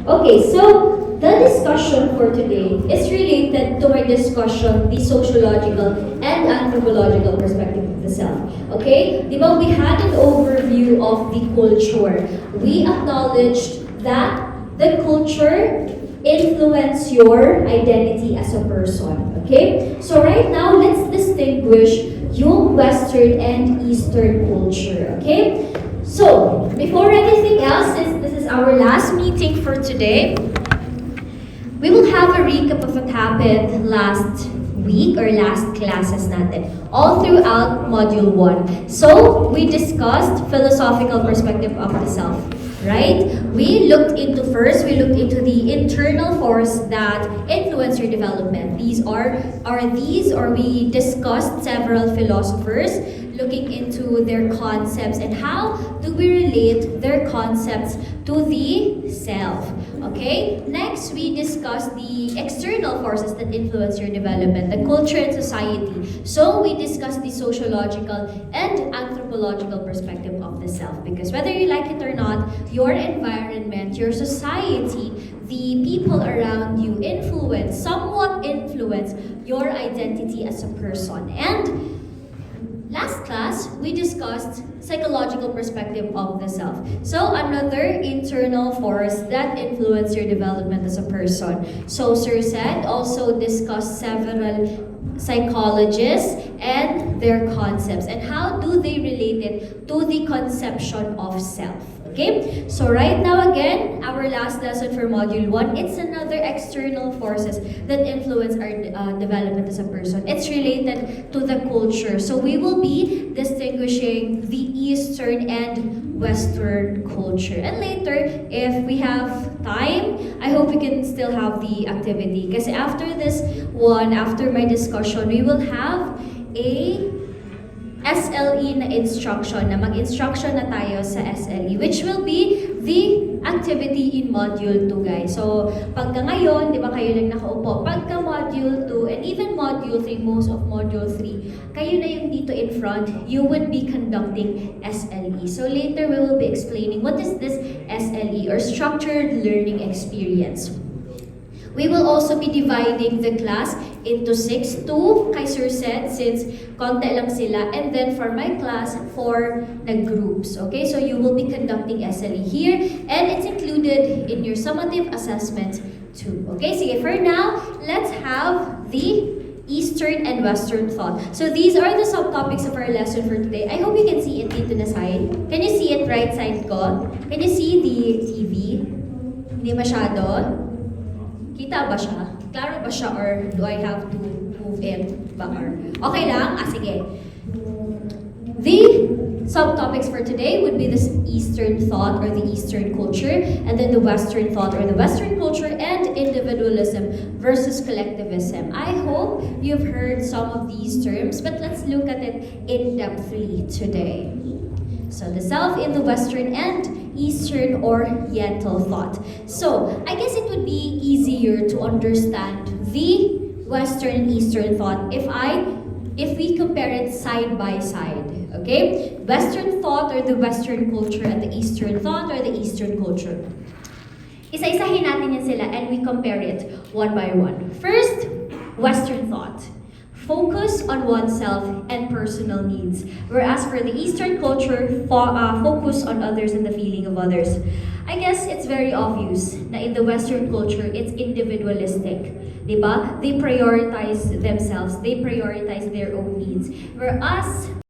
Okay, so the discussion for today is related to my discussion, the sociological and anthropological perspective of the self. Okay? Di ba, we had an overview of the culture. We acknowledged that the culture influence your identity as a person. Okay? So right now, let's distinguish yung Western and Eastern culture. Okay? So, before anything else, since this is our last meeting for today, we will have a recap of what happened last week or last classes natin, all throughout Module 1. So, we discussed philosophical perspective of the self, right? We looked into the internal force that influence your development. We discussed several philosophers looking into their concepts and how do we relate their concepts to the self. Okay? Next, we discussed the external forces that influence your development, the culture and society. So, we discussed the sociological and anthropological perspective of the self. Because whether you like it or not, your environment, your society, the people around you somewhat influence your identity as a person. And last class, we discussed psychological perspective of the self. So, another internal force that influences your development as a person. So, Sir said also discussed several psychologists and their concepts and how do they relate it to the conception of self. Okay? So right now again, our last lesson for Module 1, it's another external forces that influence our development as a person. It's related to the culture. So we will be distinguishing the Eastern and Western culture. And later, if we have time, I hope we can still have the activity. Because after this one, after my discussion, we will have a SLE na instruction, na mag-instruction na tayo sa SLE, which will be the activity in Module 2, guys. So, pagka ngayon, di ba kayo lang nakaupo, pagka Module 2 and even Module 3, most of Module 3, kayo na yung dito in front, you would be conducting SLE. So, later we will be explaining what is this SLE or Structured Learning Experience. We will also be dividing the class into 6. 2 kay Sir said, since konti lang sila. And then for my class, 4 na groups. Okay, so you will be conducting SLE here. And it's included in your summative assessment too. Okay, sige, for now, let's have the Eastern and Western thought. So these are the subtopics of our lesson for today. I hope you can see it dito na side. Can you see it right side ko? Can you see the TV? Hindi masyado? Kita ba siya? Klaro ba siya or do I have to move it back? Okay lang? Sige. The subtopics for today would be this Eastern thought or the Eastern culture, and then the Western thought or the Western culture and individualism versus collectivism. I hope you've heard some of these terms, but let's look at it in-depthly today. So the self in the Western and Eastern Oriental thought. So I guess it would be easier to understand the Western and Eastern thought if we compare it side by side. Okay? Western thought or the Western culture and the Eastern thought or the Eastern culture. Isa-isahin natin yan sila and we compare it one by one. First, Western thought. Focus on oneself and personal needs. Whereas for the Eastern culture, focus on others and the feeling of others. I guess it's very obvious na in the Western culture, it's individualistic. Diba? They prioritize themselves. They prioritize their own needs. Whereas